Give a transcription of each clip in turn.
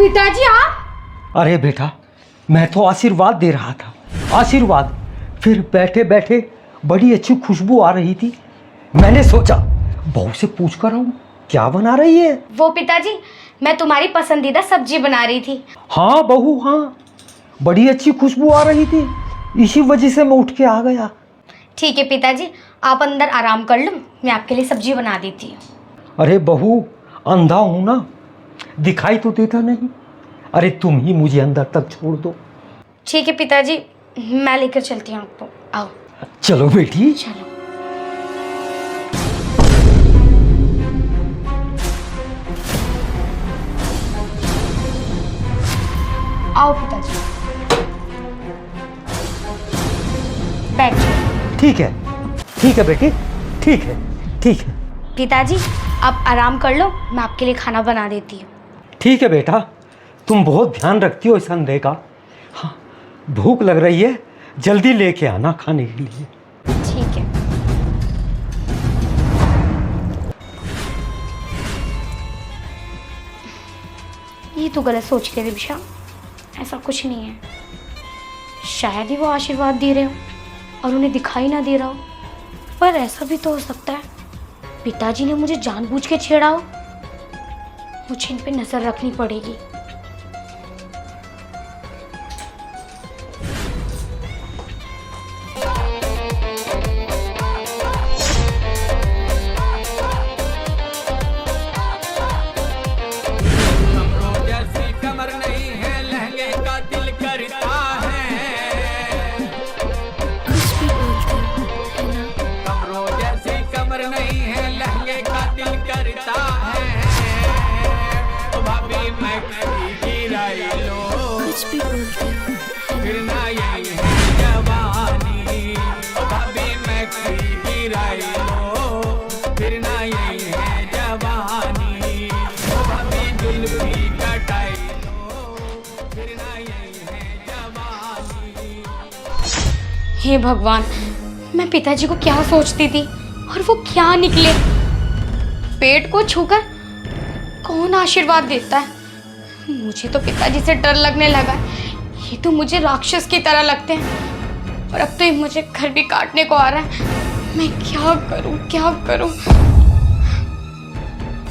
पिताजी आप? अरे बेटा, मैं तो आशीर्वाद दे रहा था, आशीर्वाद। फिर बैठे बैठे बड़ी अच्छी खुशबू आ रही थी। मैंने सोचा बहू से पूछ कर आऊं क्या बना रही है। वो पिताजी, मैं तुम्हारी पसंदीदा सब्जी बना रही थी। हाँ बहू, हाँ, बड़ी अच्छी खुशबू आ रही थी, इसी वजह से मैं उठ के आ गया। ठीक है पिताजी, आप अंदर आराम कर लो, मैं आपके लिए सब्जी बना देती हूँ। अरे बहू, अंधा हूं ना, दिखाई तो देता नहीं। अरे तुम ही मुझे अंदर तक छोड़ दो। ठीक है पिताजी, मैं लेकर चलती हूँ आपको। आओ। चलो बेटी। चलो। आओ पिताजी, बैठ जाओ। ठीक है बेटी, ठीक है, ठीक है। पिताजी आप आराम कर लो, मैं आपके लिए खाना बना देती हूँ। ठीक है बेटा, तुम बहुत ध्यान रखती हो इस अंधे का। हाँ, भूख लग रही है, जल्दी लेके आना खाने के लिए। ठीक है। ये तो गलत सोच रहे थे विशा, ऐसा कुछ नहीं है। शायद ही वो आशीर्वाद दे रहे हो और उन्हें दिखाई ना दे रहा हो। पर ऐसा भी तो हो सकता है पिताजी ने मुझे जानबूझ के छेड़ा हो। मुझे इन पे नजर रखनी पड़ेगी। हे भगवान, मैं पिताजी को क्या सोचती थी और वो क्या निकले। पेट को छूकर कौन आशीर्वाद देता है। मुझे तो पिताजी से डर लगने लगा। ये तो मुझे राक्षस की तरह लगते हैं और अब तो ये मुझे घर भी काटने को आ रहा है। मैं क्या करूं, क्या करूं।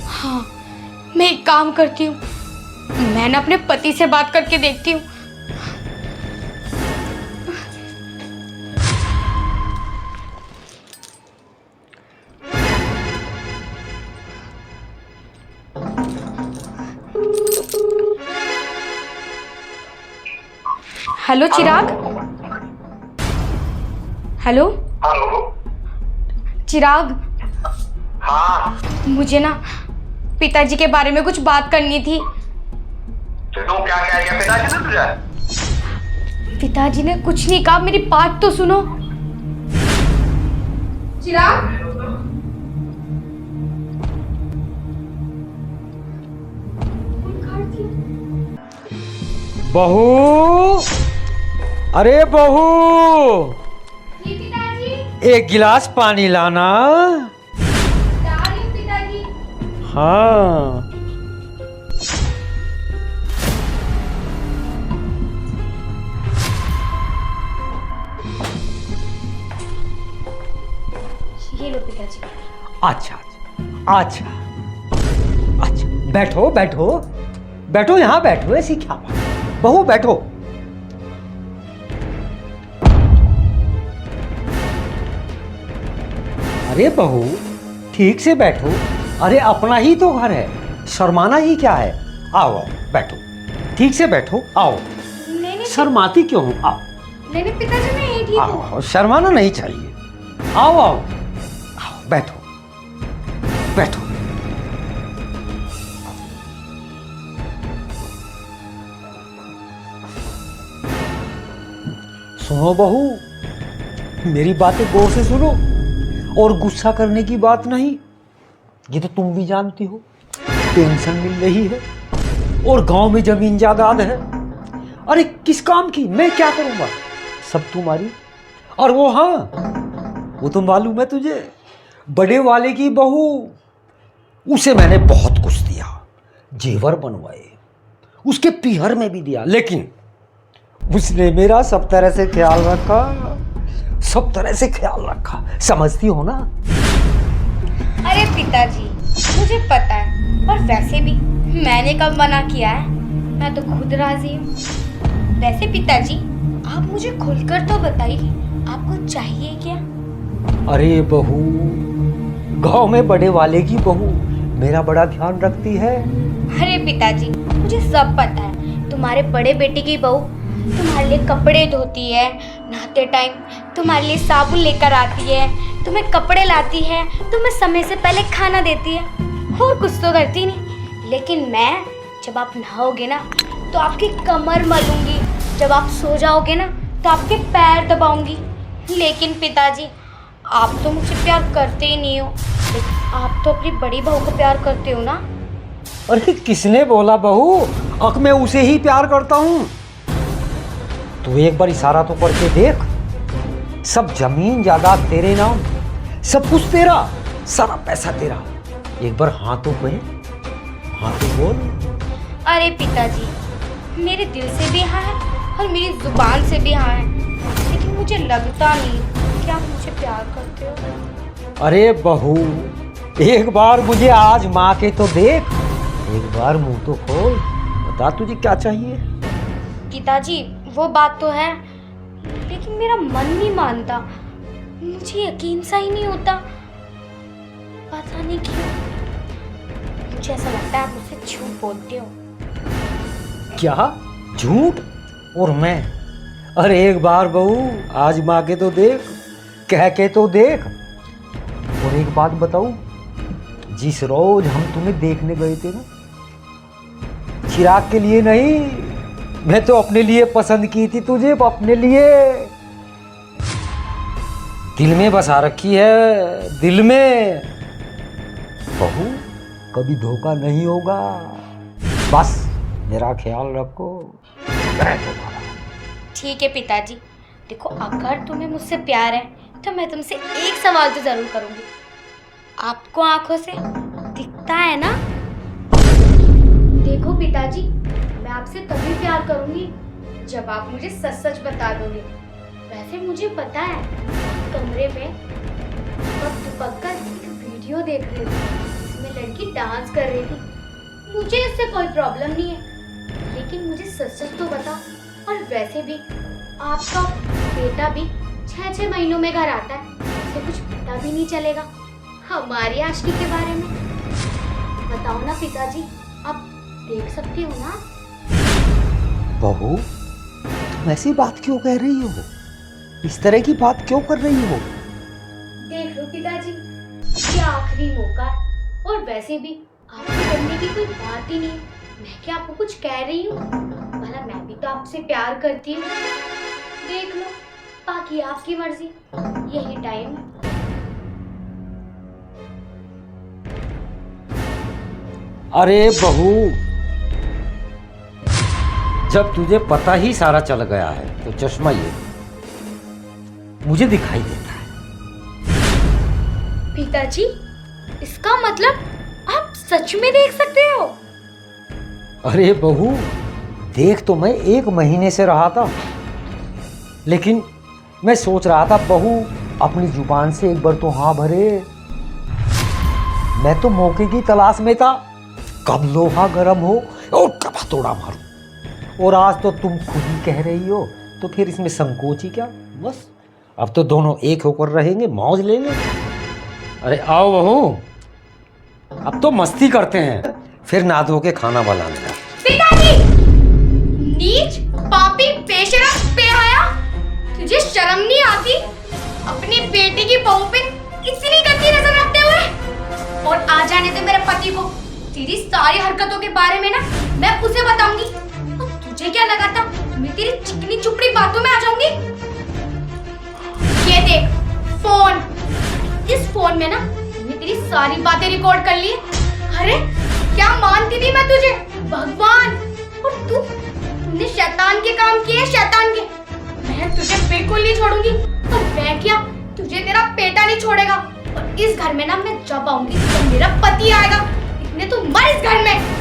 हाँ, मैं एक काम करती हूँ, मैं ना अपने पति से बात करके देखती हूँ। Hello Chirag. Hello hello. Chirag, हाँ, मुझे ना पिताजी के बारे में कुछ बात करनी थी। तो तू क्या कह गया पिताजी ने तुझे? पिताजी ने कुछ नहीं कहा, मेरी बात तो सुनो। चिराग, बहू, अरे बहू, जी पिताजी। एक गिलास पानी लाना। पिताजी। हाँ। ये लो पिताजी। अच्छा अच्छा अच्छा, बैठो बैठो बैठो, यहाँ बैठो, ऐसी क्या बात। बहू बैठो। अरे बहू, ठीक से बैठो। अरे अपना ही तो घर है, शर्माना ही क्या है। आओ आओ बैठो, ठीक से बैठो। आओ। नहीं शर्माती क्यों हो? आओ। नहीं पिताजी, मैं यही ठीक हूँ। आओ, शर्माना नहीं चाहिए। आओ आओ आओ, बैठो बैठो। सुनो बहू, मेरी बातें गौर से सुनो और गुस्सा करने की बात नहीं। ये तो तुम भी जानती हो, पेंशन मिल रही है और गांव में जमीन जायदाद है। अरे किस काम की, मैं क्या करूंगा, सब तुम्हारी। और वो, हाँ, वो तो मालूम है तुझे, बड़े वाले की बहू, उसे मैंने बहुत कुछ दिया, जेवर बनवाए, उसके पीहर में भी दिया, लेकिन उसने मेरा सब तरह से ख्याल रखा, सब तरह से ख्याल रखा, समझती हो ना? अरे पिताजी, मुझे पता है, और वैसे भी मैंने कब मना किया है, मैं तो खुद राजी हूँ। वैसे पिताजी, आप मुझे खुलकर तो बताइए, आपको चाहिए क्या? अरे बहू, गांव में बड़े वाले की बहू मेरा बड़ा ध्यान रखती है। अरे पिताजी, मुझे सब पता है। तुम्हारे बड़े बेटे की बहू तुम्हारे लिए कपड़े धोती है, नहाते टाइम तुम्हारे लिए साबुन लेकर आती है, तुम्हें कपड़े लाती है, तुम्हें समय से पहले खाना देती है, और कुछ तो करती नहीं। लेकिन मैं, जब आप नहाओगे ना तो आपकी कमर मलूंगी, जब आप सो जाओगे ना तो आपके पैर दबाऊंगी। लेकिन पिताजी, आप तो मुझसे प्यार करते ही नहीं हो, लेकिन आप तो अपनी बड़ी बहू को प्यार करते हो ना। अरे किसने बोला बहू, अक मैं उसे ही प्यार करता हूँ। तू एक बार इशारा तो करके देख, सब जमीन जायदाद तेरे नाम, सब कुछ तेरा, सारा पैसा तेरा। एक बार हाँ तो कहे, हाँ तो बोल। अरे पिताजी, मेरे दिल से भी हाँ है और मेरी जुबान से भी हाँ है, लेकिन मुझे लगता नहीं कि आप मुझे प्यार करते हो। अरे बहू, एक बार मुझे आज माँ के तो देख, एक बार मुंह तो खोल, बता तुझे क्या चाहिए। पिताजी, वो बात तो है, लेकिन मेरा मन नहीं मानता, मुझे यकीन सा ही नहीं होता, पता नहीं क्यों। मुझे ऐसा लगता है आप मुझसे झूठ बोलते हो। क्या झूठ? और मैं? अरे एक बार बहू आज माँ के तो देख, कह के तो देख। और एक बात बताऊं, जिस रोज हम तुम्हें देखने गए थे ना, चिराग के लिए नहीं, मैं तो अपने लिए पसंद की थी तुझे, अपने लिए दिल में बसा रखी है, दिल में। बहू कभी धोखा नहीं होगा, बस मेरा ख्याल रखो। ठीक है पिताजी, देखो अगर तुम्हें मुझसे प्यार है तो मैं तुमसे एक सवाल तो जरूर करूंगी। आपको आंखों से दिखता है ना? देखो पिताजी, मैं आपसे तभी प्यार करूंगी जब आप मुझे सच सच बता दोगे। वैसे मुझे पता है, कमरे में आप दुपक कर एक वीडियो देख रहे थे, इसमें लड़की डांस कर रही थी। मुझे इससे कोई प्रॉब्लम नहीं है, लेकिन मुझे सच सच तो बता। और वैसे भी आपका बेटा भी 6-6 महीनों में घर आता है, उसे कुछ पता भी नहीं चलेगा हमारी आशिकी के बारे में। बताओ ना पिताजी, आप देख सकते हो ना? बहू, तुम ऐसी बात क्यों कह रही हो? इस तरह की बात क्यों कर रही हो? देख लो पिताजी, ये आखिरी मौका है, और वैसे भी आपको करने की कोई बात ही नहीं। मैं क्या आपको कुछ कह रही हूँ? भला मैं भी तो आपसे प्यार करती हूँ। देख लो, बाकी आपकी मर्जी, यही टाइम है। अरे बहू, जब तुझे पता ही सारा चल गया है तो चश्मा ये मुझे दिखाई देता है। पिताजी, इसका मतलब आप सच में देख सकते हो? अरे बहू, देख तो मैं 1 महीने से रहा था, लेकिन मैं सोच रहा था बहू अपनी जुबान से एक बार तो हाँ भरे। मैं तो मौके की तलाश में था, कब लोहा गर्म हो और कब हथौड़ा मारूं। और आज तो तुम खुद ही कह रही हो, तो फिर इसमें संकोच ही क्या? बस अब तो दोनों एक होकर रहेंगे, मौज लेंगे। अरे आओ बहू, अब तो मस्ती करते हैं, फिर ना धो के खाना बनाने का। पिताजी! नीच, पापी, बेशरम, बेहया, तुझे शर्म नहीं आती अपने बेटे की बहू पे इतनी गंदी नजर रखते हुए? और आ जाने दे मेरे पति को, तेरी सारी हरकतों के बारे में ना मैं उसे बताऊंगी। और तुझे क्या लगा था मैं तेरी चिकनी चुपड़ी बातों में आ जाऊंगी? ये देख फोन, इस फोन में ना मैंने तेरी सारी बातें रिकॉर्ड कर ली। अरे क्या मानती थी मैं तुझे, भगवान! और तुमने शैतान के काम किए, शैतान के। मैं तुझे बिल्कुल नहीं छोड़ूंगी, और मैं क्या, तुझे तेरा बेटा नहीं छोड़ेगा। और इस घर में ना मैं जब आऊंगी तो मेरा पति आएगा, इतने तो मर इस घर में।